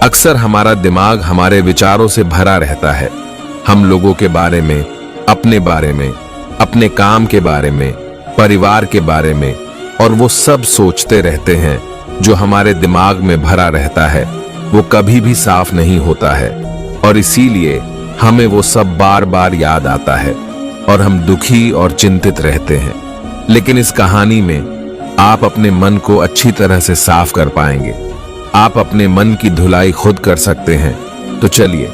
अक्सर हमारा दिमाग हमारे विचारों से भरा रहता है। हम लोगों के बारे में, अपने बारे में, अपने काम के बारे में, परिवार के बारे में और वो सब सोचते रहते हैं जो हमारे दिमाग में भरा रहता है वो कभी भी साफ नहीं होता है और इसीलिए हमें वो सब बार बार याद आता है और हम दुखी और चिंतित रहते हैं। लेकिन इस कहानी में आप अपने मन को अच्छी तरह से साफ कर पाएंगे। आप अपने मन की धुलाई खुद कर सकते हैं। तो चलिए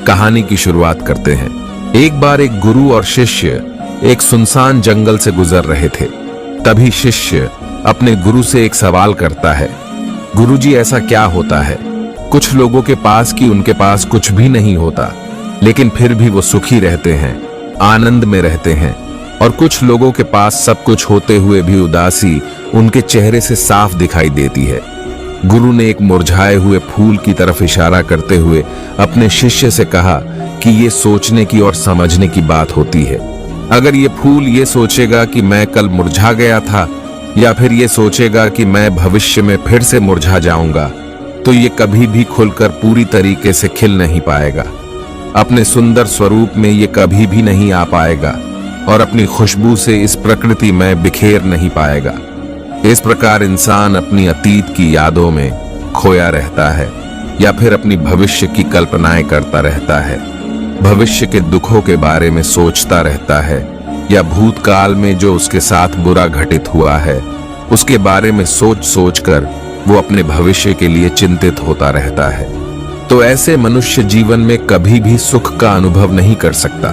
कहानी की शुरुआत करते हैं। एक बार एक गुरु और शिष्य एक सुनसान जंगल से गुजर रहे थे। तभी शिष्य अपने गुरु से एक सवाल करता है, गुरुजी ऐसा क्या होता है? कुछ लोगों के पास कि उनके पास कुछ भी नहीं होता लेकिन फिर भी वो सुखी रहते हैं, आनंद में रहते हैं, और कुछ लोगों के पास सब कुछ होते हुए भी उदासी उनके चेहरे से साफ दिखाई देती है। गुरु ने एक मुरझाए हुए फूल की तरफ इशारा करते हुए अपने शिष्य से कहा कि ये सोचने की और समझने की बात होती है। अगर ये फूल ये सोचेगा कि मैं कल मुरझा गया था या फिर ये सोचेगा कि मैं भविष्य में फिर से मुरझा जाऊंगा तो ये कभी भी खुलकर पूरी तरीके से खिल नहीं पाएगा। अपने सुंदर स्वरूप में ये कभी भी नहीं आ पाएगा और अपनी खुशबू से इस प्रकृति में बिखेर नहीं पाएगा। इस प्रकार इंसान अपनी अतीत की यादों में खोया रहता है या फिर अपनी भविष्य की कल्पनाएं करता रहता है, भविष्य के दुखों के बारे में सोचता रहता है या भूतकाल में जो उसके साथ बुरा घटित हुआ है उसके बारे में सोच सोच कर वो अपने भविष्य के लिए चिंतित होता रहता है। तो ऐसे मनुष्य जीवन में कभी भी सुख का अनुभव नहीं कर सकता।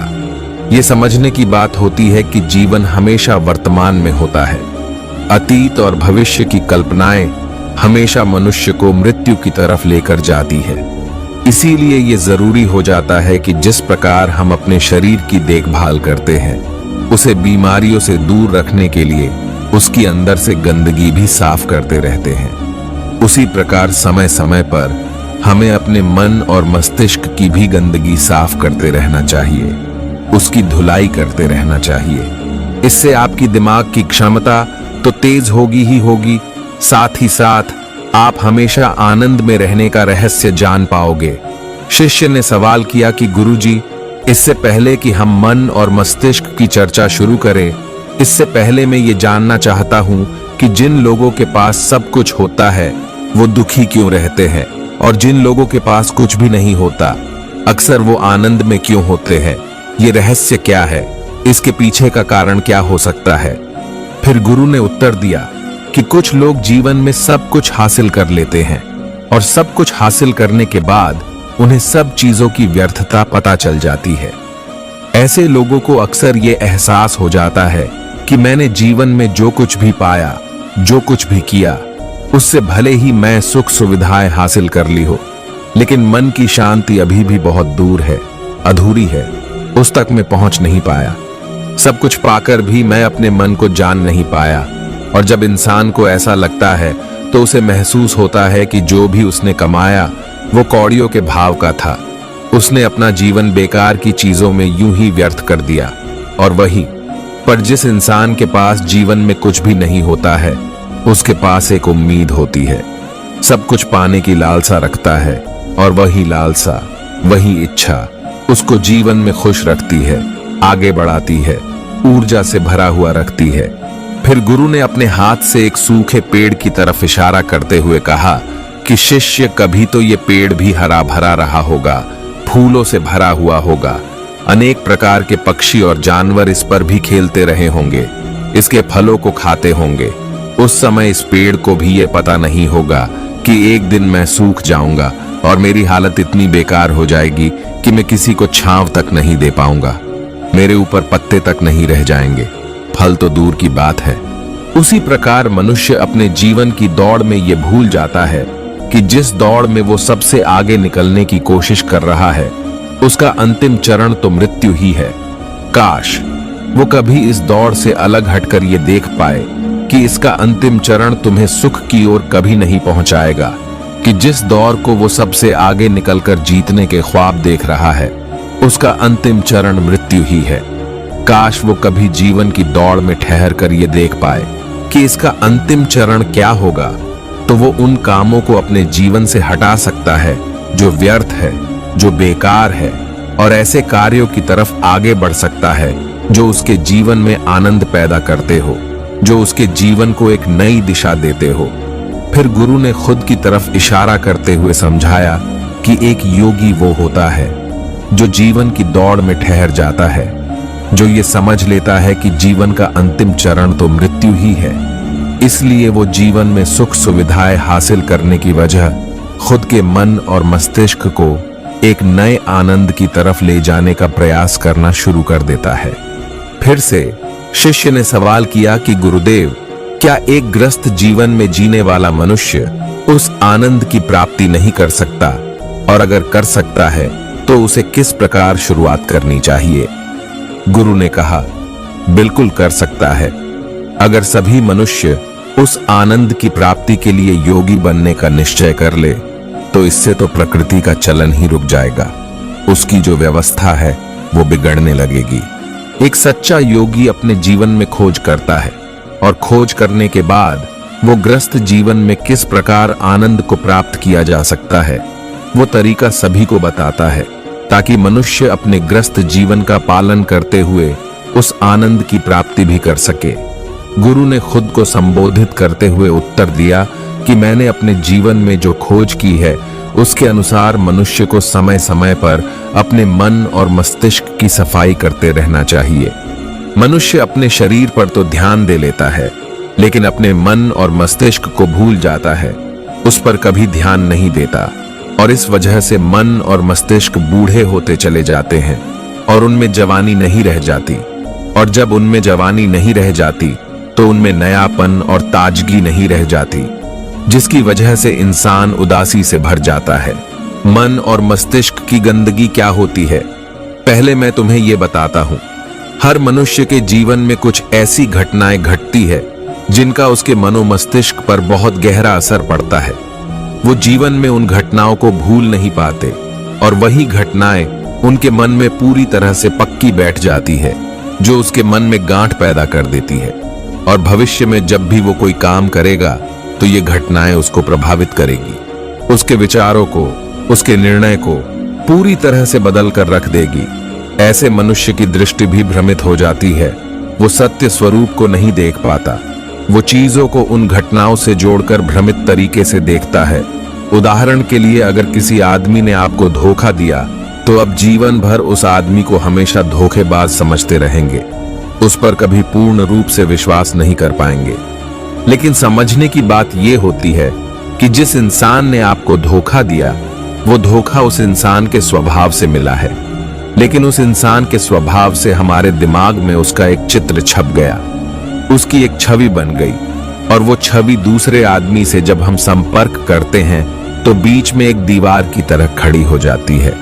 ये समझने की बात होती है कि जीवन हमेशा वर्तमान में होता है। अतीत और भविष्य की कल्पनाएं हमेशा मनुष्य को मृत्यु की तरफ लेकर जाती है। इसीलिए ये जरूरी हो जाता है कि जिस प्रकार हम अपने शरीर की देखभाल करते हैं उसे बीमारियों से दूर रखने के लिए उसकी अंदर से गंदगी भी साफ करते रहते हैं, उसी प्रकार समय समय पर हमें अपने मन और मस्तिष्क की भी गंदगी साफ करते रहना चाहिए, उसकी धुलाई करते रहना चाहिए। इससे आपकी दिमाग की क्षमता तो तेज होगी ही होगी, साथ ही साथ आप हमेशा आनंद में रहने का रहस्य जान पाओगे। शिष्य ने सवाल किया कि गुरुजी, इससे पहले कि हम मन और मस्तिष्क की चर्चा शुरू करें, इससे पहले मैं ये जानना चाहता हूं कि जिन लोगों के पास सब कुछ होता है वो दुखी क्यों रहते हैं और जिन लोगों के पास कुछ भी नहीं होता अक्सर वो आनंद में क्यों होते हैं? ये रहस्य क्या है? इसके पीछे का कारण क्या हो सकता है? फिर गुरु ने उत्तर दिया कि कुछ लोग जीवन में सब कुछ हासिल कर लेते हैं और सब कुछ हासिल करने के बाद उन्हें सब चीजों की व्यर्थता पता चल जाती है। ऐसे लोगों को अक्सर ये एहसास हो जाता है कि मैंने जीवन में जो कुछ भी पाया, जो कुछ भी किया, उससे भले ही मैं सुख सुविधाएं हासिल कर ली हो लेकिन मन की शांति अभी भी बहुत दूर है, अधूरी है, उस तक मैं पहुंच नहीं पाया। सब कुछ पाकर भी मैं अपने मन को जान नहीं पाया। और जब इंसान को ऐसा लगता है तो उसे महसूस होता है कि जो भी उसने कमाया वो कौड़ियों के भाव का था। उसने अपना जीवन बेकार की चीजों में यूं ही व्यर्थ कर दिया। और वही पर जिस इंसान के पास जीवन में कुछ भी नहीं होता है उसके पास एक उम्मीद होती है, सब कुछ पाने की लालसा रखता है और वही लालसा, वही इच्छा उसको जीवन में खुश रखती है, आगे बढ़ाती है, ऊर्जा से भरा हुआ रखती है। फिर गुरु ने अपने हाथ से एक सूखे पेड़ की तरफ इशारा करते हुए कहा कि शिष्य, कभी तो ये पेड़ भी हरा भरा रहा होगा, फूलों से भरा हुआ होगा, अनेक प्रकार के पक्षी और जानवर इस पर भी खेलते रहे होंगे, इसके फलों को खाते होंगे। उस समय इस पेड़ को भी ये पता नहीं होगा कि एक दिन मैं सूख जाऊंगा और मेरी हालत इतनी बेकार हो जाएगी कि मैं किसी को छांव तक नहीं दे पाऊंगा, मेरे ऊपर पत्ते तक नहीं रह जाएंगे, फल तो दूर की बात है। उसी प्रकार मनुष्य अपने जीवन की दौड़ में ये भूल जाता है कि जिस दौड़ में वो सबसे आगे निकलने की कोशिश कर रहा है उसका अंतिम चरण तो मृत्यु ही है। काश वो कभी इस दौड़ से अलग हटकर ये देख पाए कि इसका अंतिम चरण तुम्हें सुख की ओर कभी नहीं पहुंचाएगा, कि जिस दौर को वो सबसे आगे निकलकर जीतने के ख्वाब देख रहा है उसका अंतिम चरण मृत्यु ही है। काश वो कभी जीवन की दौड़ में ठहर कर ये देख पाए कि इसका अंतिम चरण क्या होगा, तो वो उन कामों को अपने जीवन से हटा सकता है जो व्यर्थ है, जो बेकार है, और ऐसे कार्यों की तरफ आगे बढ़ सकता है जो उसके जीवन में आनंद पैदा करते हो, जो उसके जीवन को एक नई दिशा देते हो। फिर गुरु ने खुद की तरफ इशारा करते हुए समझाया कि एक योगी वो होता है जो जीवन की दौड़ में ठहर जाता है, जो ये समझ लेता है कि जीवन का अंतिम चरण तो मृत्यु ही है। इसलिए वो जीवन में सुख सुविधाएं हासिल करने की वजह खुद के मन और मस्तिष्क को एक नए आनंद की तरफ ले जाने का प्रयास करना शुरू कर देता है। फिर से शिष्य ने सवाल किया कि गुरुदेव, क्या एक ग्रस्त जीवन में जीने वाला मनुष्य उस आनंद की प्राप्ति नहीं कर सकता, और अगर कर सकता है तो उसे किस प्रकार शुरुआत करनी चाहिए? गुरु ने कहा, बिल्कुल कर सकता है। अगर सभी मनुष्य उस आनंद की प्राप्ति के लिए योगी बनने का निश्चय कर ले तो इससे तो प्रकृति का चलन ही रुक जाएगा। उसकी जो व्यवस्था है वो बिगड़ने लगेगी। एक सच्चा योगी अपने जीवन में खोज करता है, और खोज करने के बाद वो ग्रस्त जीवन में किस प्रकार आनंद को प्राप्त किया जा सकता है वो तरीका सभी को बताता है, ताकि मनुष्य अपने ग्रस्त जीवन का पालन करते हुए उस आनंद की प्राप्ति भी कर सके। गुरु ने खुद को संबोधित करते हुए उत्तर दिया कि मैंने अपने जीवन में जो खोज की है उसके अनुसार मनुष्य को समय समय पर अपने मन और मस्तिष्क की सफाई करते रहना चाहिए। मनुष्य अपने शरीर पर तो ध्यान दे लेता है, लेकिन अपने मन और मस्तिष्क को भूल जाता है, उस पर कभी ध्यान नहीं देता, और इस वजह से मन और मस्तिष्क बूढ़े होते चले जाते हैं और उनमें जवानी नहीं रह जाती। और जब उनमें जवानी नहीं रह जाती तो उनमें नयापन और ताजगी नहीं रह जाती, जिसकी वजह से इंसान उदासी से भर जाता है। मन और मस्तिष्क की गंदगी क्या होती है, पहले मैं तुम्हें यह बताता हूं। हर मनुष्य के जीवन में कुछ ऐसी घटनाएं घटती है जिनका उसके मनोमस्तिष्क पर बहुत गहरा असर पड़ता है। वो जीवन में उन घटनाओं को भूल नहीं पाते, और वही घटनाएं उनके मन में पूरी तरह से पक्की बैठ जाती है, जो उसके मन में गांठ पैदा कर देती है। और भविष्य में जब भी वो कोई काम करेगा तो ये घटनाएं उसको प्रभावित करेगी, उसके विचारों को, उसके निर्णय को पूरी तरह से बदल कर रख देगी। ऐसे मनुष्य की दृष्टि भी भ्रमित हो जाती है, वो सत्य स्वरूप को नहीं देख पाता, वो चीजों को उन घटनाओं से जोड़कर भ्रमित तरीके से देखता है। उदाहरण के लिए, अगर किसी आदमी ने आपको धोखा दिया तो अब जीवन भर उस आदमी को हमेशा धोखेबाज समझते रहेंगे, उस पर कभी पूर्ण रूप से विश्वास नहीं कर पाएंगे। लेकिन समझने की बात यह होती है कि जिस इंसान ने आपको धोखा दिया वो धोखा उस इंसान के स्वभाव से मिला है, लेकिन उस इंसान के स्वभाव से हमारे दिमाग में उसका एक चित्र छप गया, उसकी एक छवि बन गई, और वो छवि दूसरे आदमी से जब हम संपर्क करते हैं तो बीच में एक दीवार की तरह खड़ी हो जाती है,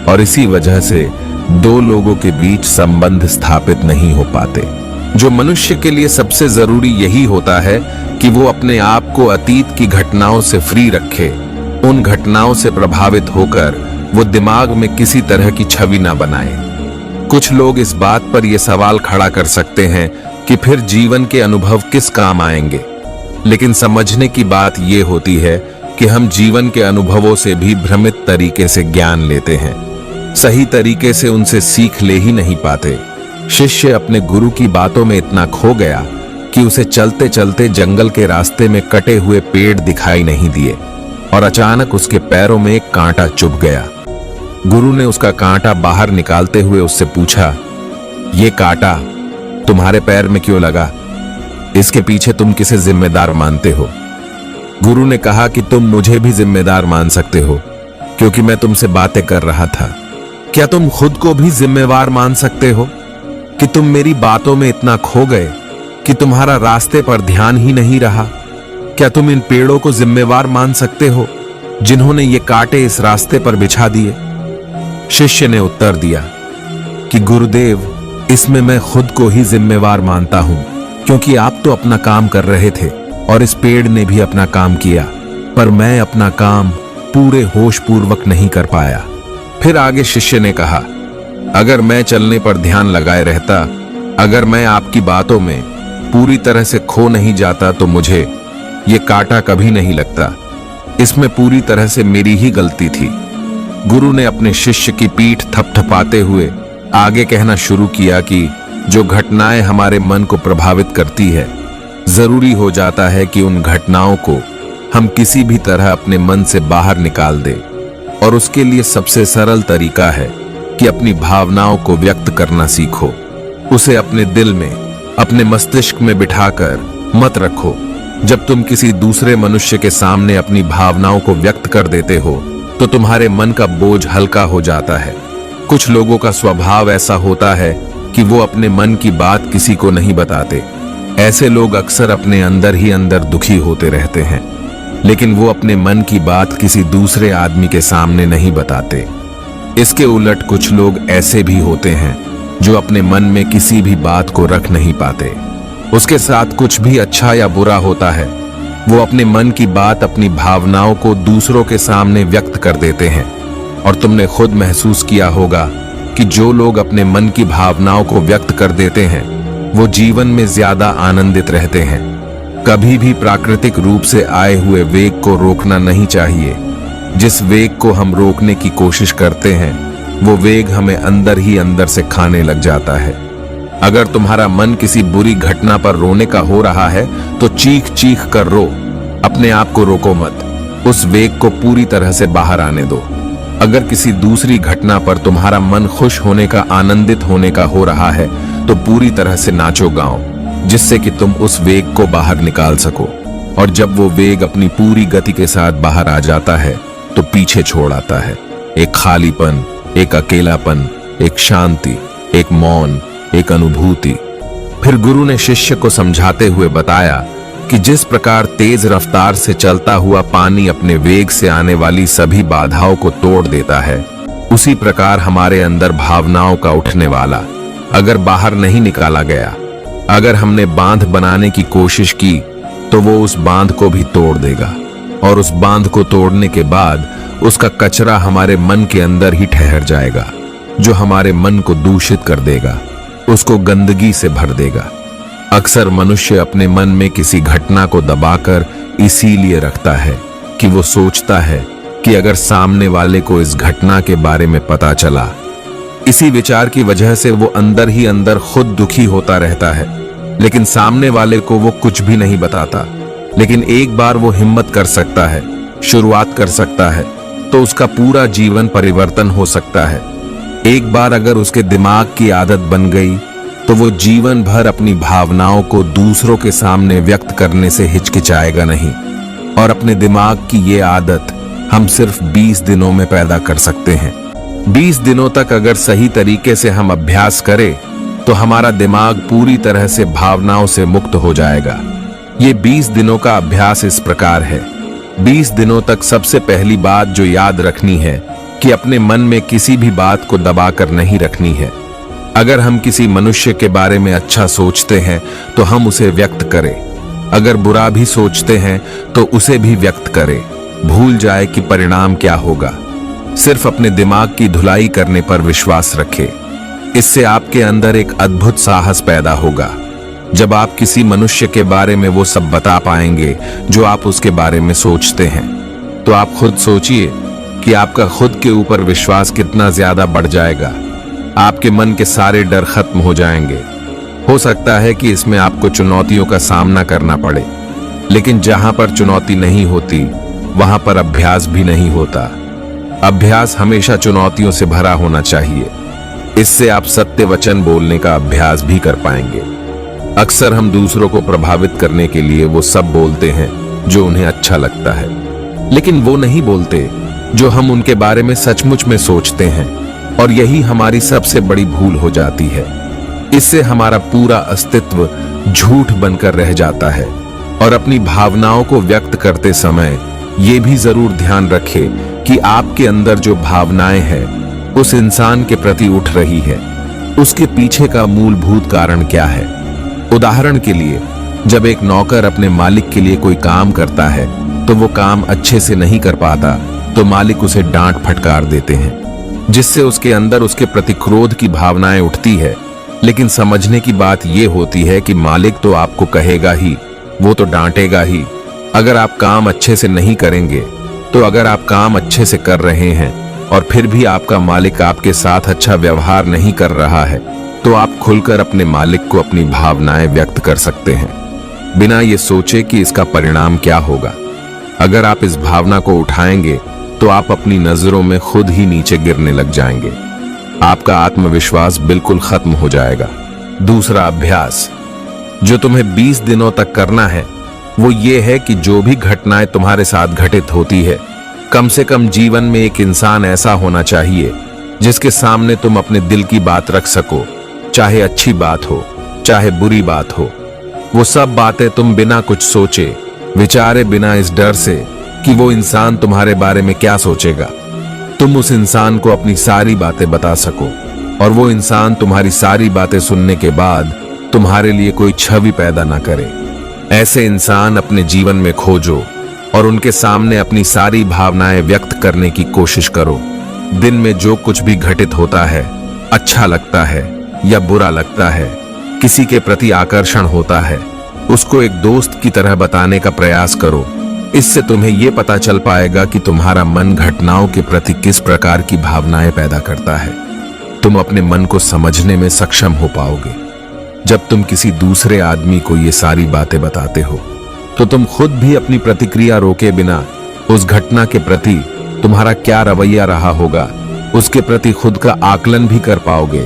और इसी वजह से दो लोगों के बीच संबंध स्थापित नहीं हो पाते। जो मनुष्य के लिए सबसे जरूरी यही होता है कि वो अपने आप को अतीत की घटनाओं से फ्री रखे, उन घटनाओं से प्रभावित होकर वो दिमाग में किसी तरह की छवि ना बनाए। कुछ लोग इस बात पर यह सवाल खड़ा कर सकते हैं कि फिर जीवन के अनुभव किस काम आएंगे, लेकिन समझने की बात यह होती है कि हम जीवन के अनुभवों से भी भ्रमित तरीके से ज्ञान लेते हैं, सही तरीके से उनसे सीख ले ही नहीं पाते। शिष्य अपने गुरु की बातों में इतना खो गया कि उसे चलते चलते जंगल के रास्ते में कटे हुए पेड़ दिखाई नहीं दिए, और अचानक उसके पैरों में एक कांटा चुभ गया। गुरु ने उसका कांटा बाहर निकालते हुए उससे पूछा, ये कांटा तुम्हारे पैर में क्यों लगा? इसके पीछे तुम किसे जिम्मेदार मानते हो? गुरु ने कहा कि तुम मुझे भी जिम्मेदार मान सकते हो, क्योंकि मैं तुमसे बातें कर रहा था। क्या तुम खुद को भी जिम्मेवार मान सकते हो कि तुम मेरी बातों में इतना खो गए कि तुम्हारा रास्ते पर ध्यान ही नहीं रहा? क्या तुम इन पेड़ों को जिम्मेवार मान सकते हो जिन्होंने ये कांटे इस रास्ते पर बिछा दिए? शिष्य ने उत्तर दिया कि गुरुदेव, इसमें मैं खुद को ही जिम्मेवार मानता हूं, क्योंकि आप तो अपना काम कर रहे थे और इस पेड़ ने भी अपना काम किया, पर मैं अपना काम पूरे होश पूर्वक नहीं कर पाया। फिर आगे शिष्य ने कहा, अगर मैं चलने पर ध्यान लगाए रहता, अगर मैं आपकी बातों में पूरी तरह से खो नहीं जाता तो मुझे ये कांटा कभी नहीं लगता। इसमें पूरी तरह से मेरी ही गलती थी। गुरु ने अपने शिष्य की पीठ थपथपाते हुए आगे कहना शुरू किया कि जो घटनाएं हमारे मन को प्रभावित करती है, जरूरी हो जाता है कि उन घटनाओं को हम किसी भी तरह अपने मन से बाहर निकाल दें। और उसके लिए सबसे सरल तरीका है कि अपनी भावनाओं को व्यक्त करना सीखो। उसे अपने दिल में, अपने मस्तिष्क में बिठाकर मत रखो। जब तुम किसी दूसरे मनुष्य के सामने अपनी भावनाओं को व्यक्त कर देते हो तो तुम्हारे मन का बोझ हल्का हो जाता है। कुछ लोगों का स्वभाव ऐसा होता है कि वो अपने मन की बात किसी को नहीं बताते। ऐसे लोग अक्सर अपने अंदर ही अंदर दुखी होते रहते हैं, लेकिन वो अपने मन की बात किसी दूसरे आदमी के सामने नहीं बताते। इसके उलट कुछ लोग ऐसे भी होते हैं जो अपने मन में किसी भी बात को रख नहीं पाते। उसके साथ कुछ भी अच्छा या बुरा होता है, वो अपने मन की बात, अपनी भावनाओं को दूसरों के सामने व्यक्त कर देते हैं। और तुमने खुद महसूस किया होगा कि जो लोग अपने मन की भावनाओं को व्यक्त कर देते हैं वो जीवन में ज्यादा आनंदित रहते हैं। कभी भी प्राकृतिक रूप से आए हुए वेग को रोकना नहीं चाहिए। जिस वेग को हम रोकने की कोशिश करते हैं वो वेग हमें अंदर ही अंदर से खाने लग जाता है। अगर तुम्हारा मन किसी बुरी घटना पर रोने का हो रहा है तो चीख चीख कर रो, अपने आप को रोको मत। उस वेग को पूरी तरह से बाहर आने दो। अगर किसी दूसरी घटना पर तुम्हारा मन खुश होने का, आनंदित होने का हो रहा है तो पूरी तरह से नाचो गाओ, जिससे कि तुम उस वेग को बाहर निकाल सको। और जब वो वेग अपनी पूरी गति के साथ बाहर आ जाता है तो पीछे छोड़ आता है एक खालीपन, एक अकेलापन, एक शांति, एक मौन, एक अनुभूति। फिर गुरु ने शिष्य को समझाते हुए बताया कि जिस प्रकार तेज रफ्तार से चलता हुआ पानी अपने वेग से आने वाली सभी बाधाओं को तोड़ देता है, उसी प्रकार हमारे अंदर भावनाओं का उठने वाला अगर बाहर नहीं निकाला गया, अगर हमने बांध बनाने की कोशिश की तो वो उस बांध को भी तोड़ देगा। और उस बांध को तोड़ने के बाद उसका कचरा हमारे मन के अंदर ही ठहर जाएगा, जो हमारे मन को दूषित कर देगा, उसको गंदगी से भर देगा। अक्सर मनुष्य अपने मन में किसी घटना को दबाकर इसीलिए रखता है कि वो सोचता है कि अगर सामने वाले को इस घटना के बारे में पता चला, इसी विचार की वजह से वो अंदर ही अंदर खुद दुखी होता रहता है, लेकिन सामने वाले को वो कुछ भी नहीं बताता। लेकिन एक बार वो हिम्मत कर सकता है, शुरुआत कर सकता है, तो उसका पूरा जीवन परिवर्तन हो सकता है। एक बार अगर उसके दिमाग की आदत बन गई तो वो जीवन भर अपनी भावनाओं को दूसरों के सामने व्यक्त करने से हिचकिचाएगा नहीं। और अपने दिमाग की ये आदत हम सिर्फ 20 दिनों में पैदा कर सकते हैं। 20 दिनों तक अगर सही तरीके से हम अभ्यास करें तो हमारा दिमाग पूरी तरह से भावनाओं से मुक्त हो जाएगा। ये 20 दिनों का अभ्यास इस प्रकार है। 20 दिनों तक सबसे पहली बात जो याद रखनी है कि अपने मन में किसी भी बात को दबाकर नहीं रखनी है। अगर हम किसी मनुष्य के बारे में अच्छा सोचते हैं तो हम उसे व्यक्त करें। अगर बुरा भी सोचते हैं तो उसे भी व्यक्त करें। भूल जाए कि परिणाम क्या होगा। सिर्फ अपने दिमाग की धुलाई करने पर विश्वास रखें। इससे आपके अंदर एक अद्भुत साहस पैदा होगा। जब आप किसी मनुष्य के बारे में वो सब बता पाएंगे जो आप उसके बारे में सोचते हैं, तो आप खुद सोचिए कि आपका खुद के ऊपर विश्वास कितना ज्यादा बढ़ जाएगा। आपके मन के सारे डर खत्म हो जाएंगे। हो सकता है कि इसमें आपको चुनौतियों का सामना करना पड़े, लेकिन जहां पर चुनौती नहीं होती वहां पर अभ्यास भी नहीं होता। अभ्यास हमेशा चुनौतियों से भरा होना चाहिए। इससे आप सत्य वचन बोलने का अभ्यास भी कर पाएंगे। अक्सर हम दूसरों को प्रभावित करने के लिए वो सब बोलते हैं जो उन्हें अच्छा लगता है, लेकिन वो नहीं बोलते जो हम उनके बारे में सचमुच में सोचते हैं। और यही हमारी सबसे बड़ी भूल हो जाती है। इससे हमारा पूरा अस्तित्व झूठ बनकर रह जाता है। और अपनी भावनाओं को व्यक्त करते समय ये भी जरूर ध्यान रखें कि आपके अंदर जो भावनाएं हैं उस इंसान के प्रति उठ रही है, उसके पीछे का मूलभूत कारण क्या है। उदाहरण के लिए, जब एक नौकर अपने मालिक के लिए कोई काम करता है तो वो काम अच्छे से नहीं कर पाता तो मालिक उसे डांट फटकार देते हैं, जिससे उसके अंदर उसके प्रति क्रोध की भावनाएं उठती है। लेकिन समझने की बात यह होती है कि मालिक तो आपको कहेगा ही, वो तो डांटेगा ही अगर आप काम अच्छे से नहीं करेंगे। तो अगर आप काम अच्छे से कर रहे हैं और फिर भी आपका मालिक आपके साथ अच्छा व्यवहार नहीं कर रहा है, तो आप खुलकर अपने मालिक को अपनी भावनाएं व्यक्त कर सकते हैं, बिना ये सोचे कि इसका परिणाम क्या होगा। अगर आप इस भावना को उठाएंगे तो आप अपनी नजरों में खुद ही नीचे गिरने लग जाएंगे। आपका आत्मविश्वास बिल्कुल खत्म हो जाएगा। दूसरा अभ्यास जो तुम्हें 20 दिनों तक करना है वो ये है कि जो भी घटनाएं तुम्हारे साथ घटित होती है, कम से कम जीवन में एक इंसान ऐसा होना चाहिए जिसके सामने तुम अपने दिल की बात रख सको, चाहे अच्छी बात हो चाहे बुरी बात हो। वो सब बातें तुम बिना कुछ सोचे विचारे, बिना इस डर से कि वो इंसान तुम्हारे बारे में क्या सोचेगा, तुम उस इंसान को अपनी सारी बातें बता सको और वो इंसान तुम्हारी सारी बातें सुनने के बाद तुम्हारे लिए कोई छवि पैदा ना करे। ऐसे इंसान अपने जीवन में खोजो और उनके सामने अपनी सारी भावनाएं व्यक्त करने की कोशिश करो। दिन में जो कुछ भी घटित होता है, अच्छा लगता है या बुरा लगता है, किसी के प्रति आकर्षण होता है, उसको एक दोस्त की तरह बताने का प्रयास करो। इससे तुम्हें यह पता चल पाएगा कि तुम्हारा मन घटनाओं के प्रति किस प्रकार की भावनाएं पैदा करता है। तुम अपने मन को समझने में सक्षम हो पाओगे। जब तुम किसी दूसरे आदमी को ये सारी बातें बताते हो तो तुम खुद भी अपनी प्रतिक्रिया रोके बिना उस घटना के प्रति तुम्हारा क्या रवैया रहा होगा, उसके प्रति खुद का आकलन भी कर पाओगे।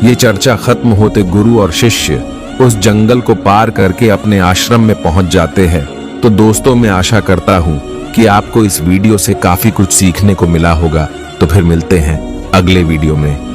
ये चर्चा खत्म होते गुरु और शिष्य उस जंगल को पार करके अपने आश्रम में पहुंच जाते हैं। तो दोस्तों, मैं आशा करता हूं कि आपको इस वीडियो से काफी कुछ सीखने को मिला होगा। तो फिर मिलते हैं अगले वीडियो में।